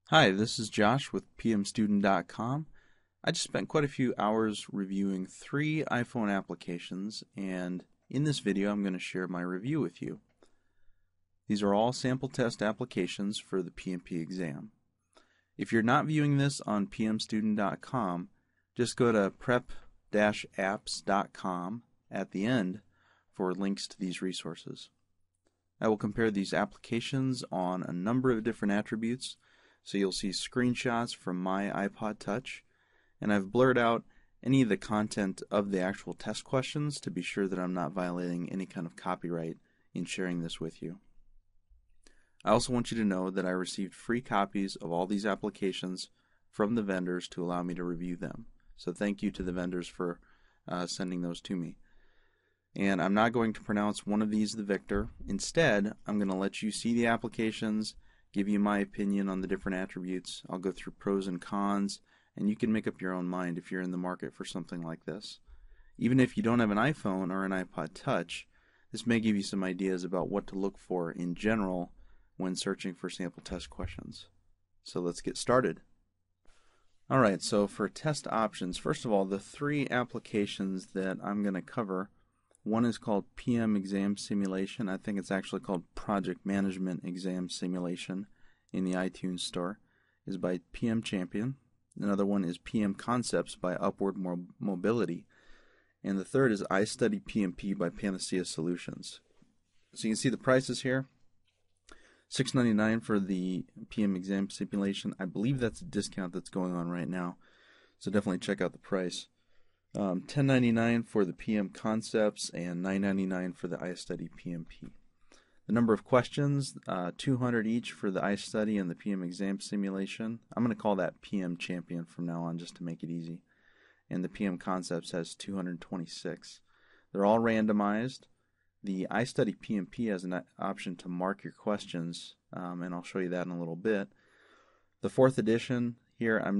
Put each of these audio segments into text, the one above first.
Hi, this is Josh with PMStudent.com. I just spent quite a few hours reviewing 3 iPhone applications, and in this video I'm going to share my review with you. These are all sample test applications for the PMP exam. If you're not viewing this on PMStudent.com, just go to prep-apps.com at the end for links to these resources. I will compare these applications on a number of different attributes. So you'll see screenshots from my iPod Touch, and I've blurred out any of the content of the actual test questions to be sure that I'm not violating any kind of copyright in sharing this with you. I also want you to know that I received free copies of all these applications from the vendors to allow me to review them. So thank you to the vendors for sending those to me. And I'm not going to pronounce one of these the victor. Instead, I'm going to let you see the applications, give you my opinion on the different attributes. I'll go through pros and cons, and you can make up your own mind if you're in the market for something like this. Even if you don't have an iPhone or an iPod Touch, this may give you some ideas about what to look for in general when searching for sample test questions. So let's get started. Alright, so for test options, first of all, the 3 applications that I'm going to cover, one is called PM Exam Simulation. I think it's actually called Project Management Exam Simulation in the iTunes Store. Is by PM Champion. Another one is PM Concepts by Upward Mobility. And the third is iStudy PMP by Panacea Solutions. So you can see the prices here. $6.99 for the PM Exam Simulation. I believe that's a discount that's going on right now. So definitely check out the price. $10.99 for the PM Concepts and $9.99 for the iStudy PMP. The number of questions, 200 each for the iStudy and the PM Exam Simulation. I'm going to call that PM Champion from now on just to make it easy. And the PM Concepts has 226. They're all randomized. The iStudy PMP has an option to mark your questions, and I'll show you that in a little bit. The 4th edition here, I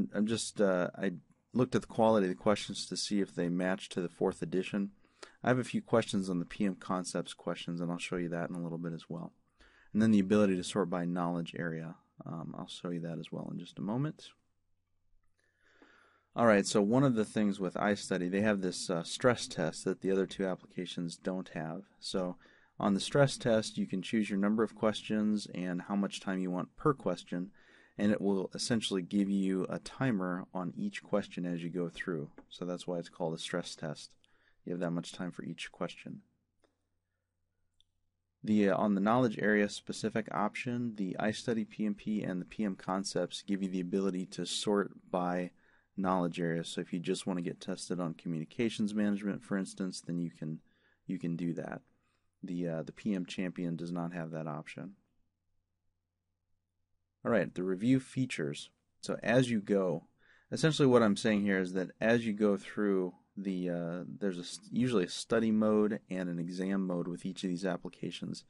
looked at the quality of the questions to see if they match to the 4th edition. I have a few questions on the PM Concepts questions, and I'll show you that in a little bit as well. And then the ability to sort by knowledge area. I'll show you that as well in just a moment. Alright, so one of the things with iStudy, they have this stress test that the other 2 applications don't have. So on the stress test, you can choose your number of questions and how much time you want per question, and it will essentially give you a timer on each question as you go through. So that's why it's called a stress test. You have that much time for each question. On the knowledge area specific option, the iStudy PMP and the PM Concepts give you the ability to sort by knowledge area. So if you just want to get tested on communications management, for instance, then you can do that. The PM Champion does not have that option. Alright, the review features. So as you go, essentially what I'm saying here is that as you go through there's usually a study mode and an exam mode with each of these applications.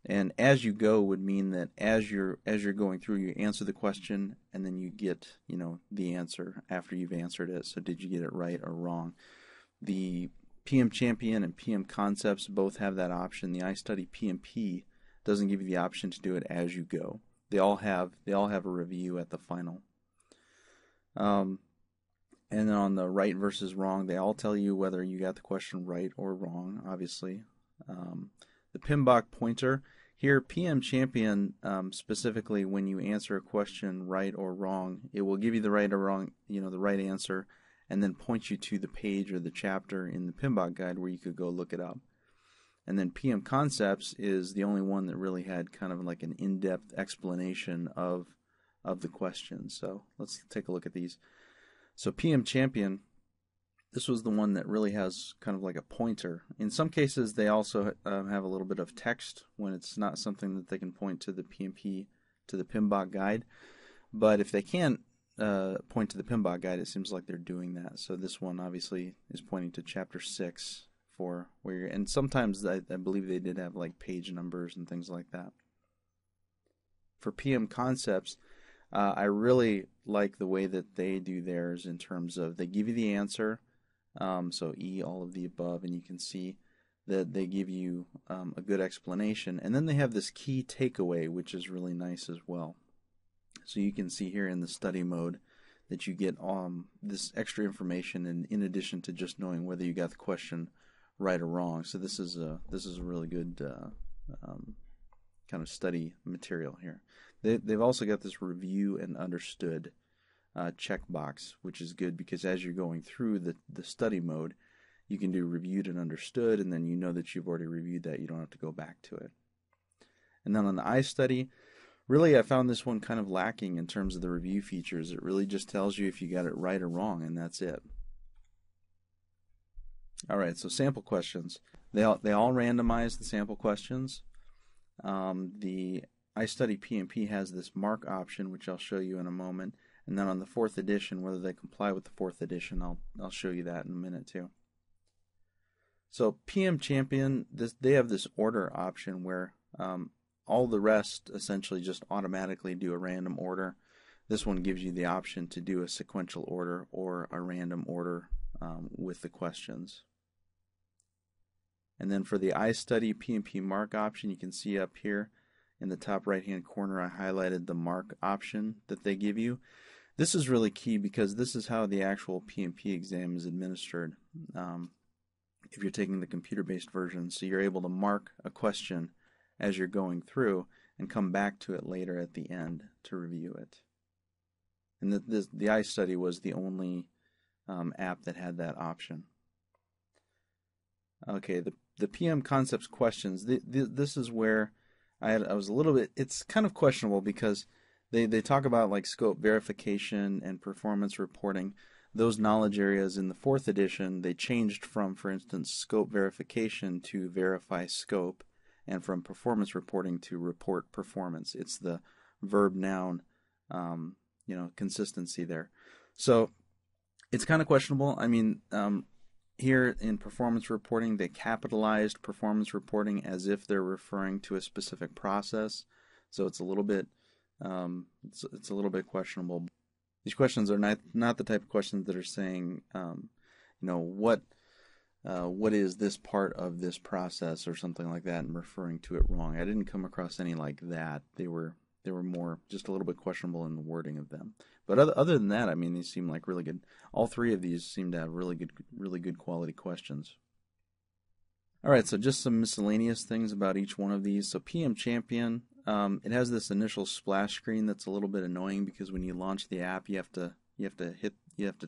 And as you go would mean that as you're going through, you answer the question and then you get, the answer after you've answered it. So did you get it right or wrong? The PM Champion and PM Concepts both have that option. The iStudy PMP doesn't give you the option to do it as you go. They all have a review at the final. And then on the right versus wrong, they all tell you whether you got the question right or wrong, obviously. The PMBOK pointer. Here, PM Champion, specifically when you answer a question right or wrong, it will give you the right or wrong, the right answer, and then point you to the page or the chapter in the PMBOK guide where you could go look it up. And then PM Concepts is the only one that really had kind of like an in-depth explanation of the question. So let's take a look at these. So PM Champion, this was the one that really has kind of like a pointer. In some cases, they also have a little bit of text when it's not something that they can point to the PMP, to the PMBOK guide. But if they can't point to the PMBOK guide, it seems like they're doing that. So this one obviously is pointing to Chapter 6 for where you're, and sometimes I believe they did have like page numbers and things like that. For PM Concepts, I really like the way that they do theirs in terms of they give you the answer, so E, all of the above, and you can see that they give you a good explanation. And then they have this key takeaway, which is really nice as well. So you can see here in the study mode that you get this extra information, and in addition to just knowing whether you got the question right or wrong. So this is a really good kind of study material here. They've also got this review and understood checkbox, which is good because as you're going through the study mode, you can do reviewed and understood, and then you know that you've already reviewed that. You don't have to go back to it. And then on the iStudy, really I found this one kind of lacking in terms of the review features. It really just tells you if you got it right or wrong, and that's it. All right, so sample questions. They all randomize the sample questions. The iStudy PMP has this mark option, which I'll show you in a moment. And then on the 4th edition, whether they comply with the 4th edition, I'll show you that in a minute too. So PM Champion, they have this order option where all the rest essentially just automatically do a random order. This one gives you the option to do a sequential order or a random order with the questions. And then for the iStudy PMP mark option, you can see up here in the top right hand corner I highlighted the mark option that they give you. This is really key because this is how the actual PMP exam is administered if you're taking the computer-based version. So you're able to mark a question as you're going through and come back to it later at the end to review it. And the iStudy was the only app that had that option. Okay, the PM Concepts questions, this is where I was a little bit, it's kind of questionable because they talk about like scope verification and performance reporting. Those knowledge areas in the 4th edition, they changed from, for instance, scope verification to verify scope, and from performance reporting to report performance. It's the verb-noun, consistency there. So it's kind of questionable. I mean, here in performance reporting, they capitalized performance reporting as if they're referring to a specific process. So it's a little bit, it's a little bit questionable. These questions are not the type of questions that are saying, what is this part of this process or something like that, and referring to it wrong. I didn't come across any like that. They were more just a little bit questionable in the wording of them. But other than that, I mean, these seem like really good. All three of these seem to have really good quality questions. All right, so just some miscellaneous things about each one of these. So PM Champion, it has this initial splash screen that's a little bit annoying because when you launch the app, you have to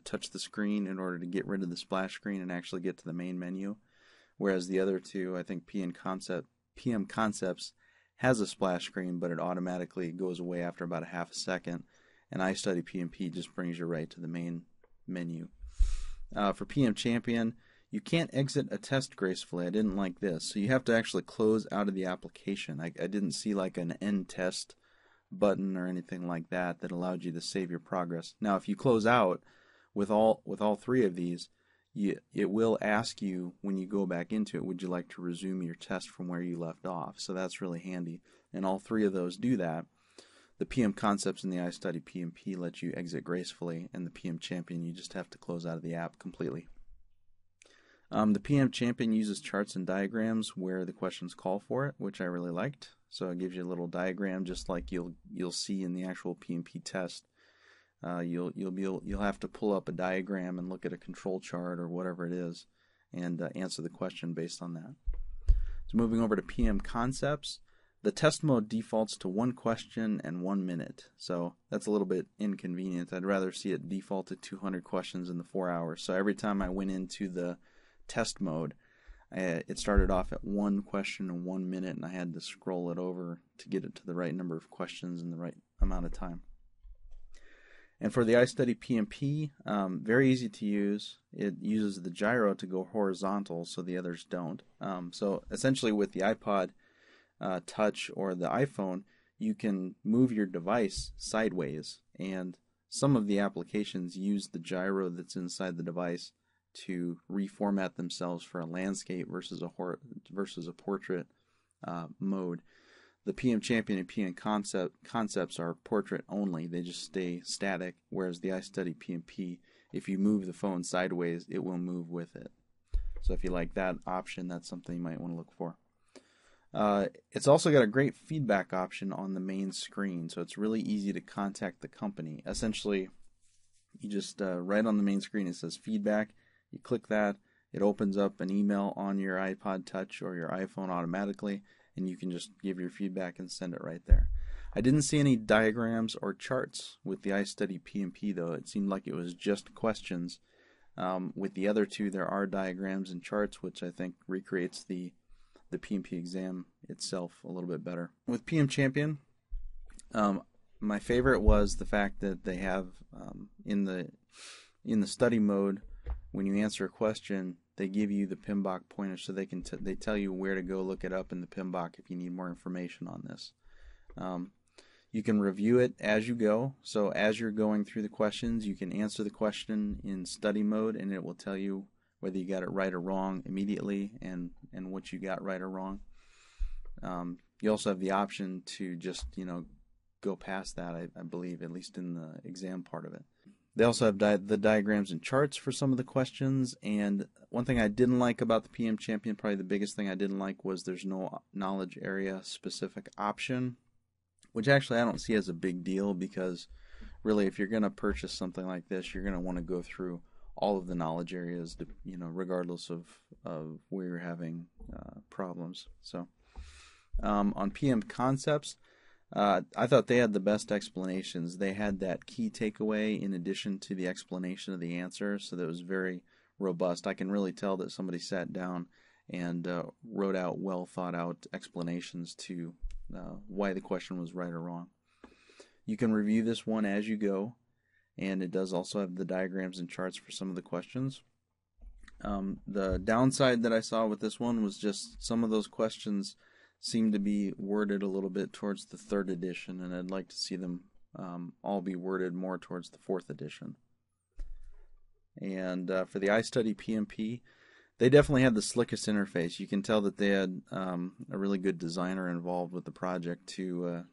touch the screen in order to get rid of the splash screen and actually get to the main menu. Whereas the other two, I think PM Concepts has a splash screen, but it automatically goes away after about a half a second. And iStudy PMP just brings you right to the main menu. For PM Champion, you can't exit a test gracefully. I didn't like this. So you have to actually close out of the application. I didn't see like an end test button or anything like that allowed you to save your progress. Now, if you close out with all three of these, it will ask you when you go back into it, would you like to resume your test from where you left off? So that's really handy. And all three of those do that. The PM Concepts and the iStudy PMP let you exit gracefully, and the PM Champion, you just have to close out of the app completely. The PM Champion uses charts and diagrams where the questions call for it, which I really liked. So it gives you a little diagram just like you'll see in the actual PMP test. You'll have to pull up a diagram and look at a control chart or whatever it is and answer the question based on that. So moving over to PM Concepts, the test mode defaults to 1 question and 1 minute. So that's a little bit inconvenient. I'd rather see it default to 200 questions in the 4 hours. So every time I went into the test mode, it started off at 1 question and 1 minute, and I had to scroll it over to get it to the right number of questions in the right amount of time. And for the iStudy PMP, very easy to use. It uses the gyro to go horizontal, so the others don't. So essentially with the iPod Touch or the iPhone, you can move your device sideways, and some of the applications use the gyro that's inside the device to reformat themselves for a landscape versus a portrait mode. The PM Champion and PM Concepts are portrait only. They just stay static, whereas the iStudy PMP, if you move the phone sideways, it will move with it. So if you like that option, that's something you might want to look for. It's also got a great feedback option on the main screen, so it's really easy to contact the company. Essentially, you just right on the main screen it says feedback. You click that, it opens up an email on your iPod Touch or your iPhone automatically, and you can just give your feedback and send it right there. I didn't see any diagrams or charts with the iStudy PMP though. It seemed like it was just questions. With the other two, there are diagrams and charts, which I think recreates the PMP exam itself a little bit better. With PM Champion, my favorite was the fact that they have in the study mode, when you answer a question, they give you the PMBOK pointer, so they tell you where to go look it up in the PMBOK if you need more information on this. You can review it as you go. So as you're going through the questions, you can answer the question in study mode, and it will tell you whether you got it right or wrong immediately, and what you got right or wrong. You also have the option to just go past that, I believe, at least in the exam part of it. They also have the diagrams and charts for some of the questions, and one thing I didn't like about the PM Champion, probably the biggest thing I didn't like, was there's no knowledge area specific option, which actually I don't see as a big deal, because really if you're going to purchase something like this, you're going to want to go through all of the knowledge areas, regardless of where you're having problems. So on PM Concepts, I thought they had the best explanations. They had that key takeaway in addition to the explanation of the answer, so that was very robust. I can really tell that somebody sat down and wrote out well thought out explanations to why the question was right or wrong. You can review this one as you go, and it does also have the diagrams and charts for some of the questions. The downside that I saw with this one was just some of those questions seem to be worded a little bit towards the 3rd edition, and I'd like to see them all be worded more towards the 4th edition. And for the iStudy PMP, they definitely had the slickest interface. You can tell that they had a really good designer involved with the project to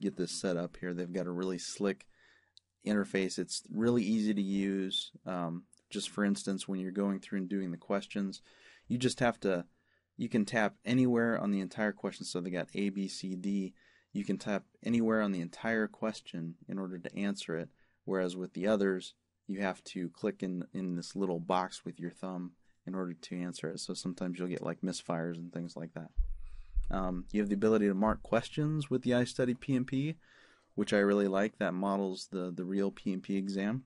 get this set up here. They've got a really slick interface. It's really easy to use. Just for instance, when you're going through and doing the questions, you just have to, you can tap anywhere on the entire question. So they got A, B, C, D. You can tap anywhere on the entire question in order to answer it, whereas with the others, you have to click in this little box with your thumb in order to answer it. So sometimes you'll get like misfires and things like that. You have the ability to mark questions with the iStudy PMP, which I really like. That models the real PMP exam.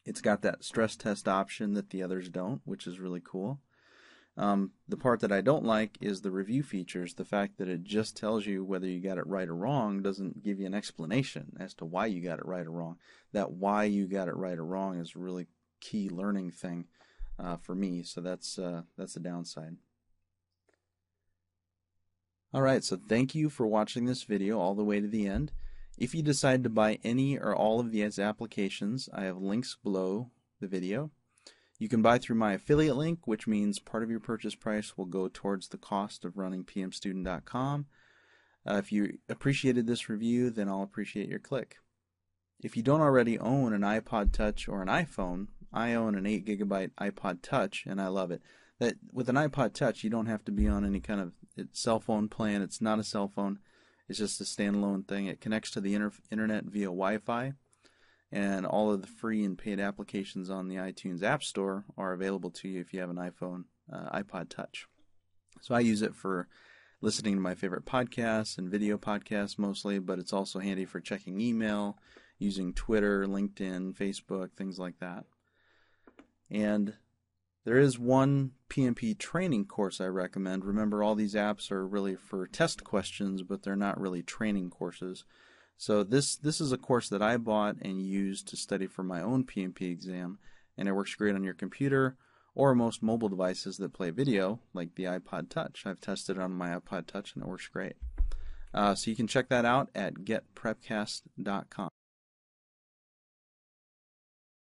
It's got that stress test option that the others don't, which is really cool. The part that I don't like is the review features. The fact that it just tells you whether you got it right or wrong doesn't give you an explanation as to why you got it right or wrong. That why you got it right or wrong is a really key learning thing for me, so that's a downside. Alright, so thank you for watching this video all the way to the end. If you decide to buy any or all of these applications, I have links below the video. You can buy through my affiliate link, which means part of your purchase price will go towards the cost of running pmstudent.com. If you appreciated this review, then I'll appreciate your click. If you don't already own an iPod Touch or an iPhone, I own an 8GB iPod Touch, and I love it. With an iPod Touch, you don't have to be on any kind of cell phone plan. It's not a cell phone. It's just a standalone thing. It connects to the internet via Wi-Fi, and all of the free and paid applications on the iTunes App Store are available to you if you have an iPhone iPod Touch. So I use it for listening to my favorite podcasts and video podcasts mostly, but it's also handy for checking email, using Twitter, LinkedIn, Facebook, things like that. And there is one PMP training course I recommend. Remember, all these apps are really for test questions, but they're not really training courses. So this is a course that I bought and used to study for my own PMP exam, and it works great on your computer or most mobile devices that play video, like the iPod Touch. I've tested it on my iPod Touch, and it works great. So you can check that out at getprepcast.com.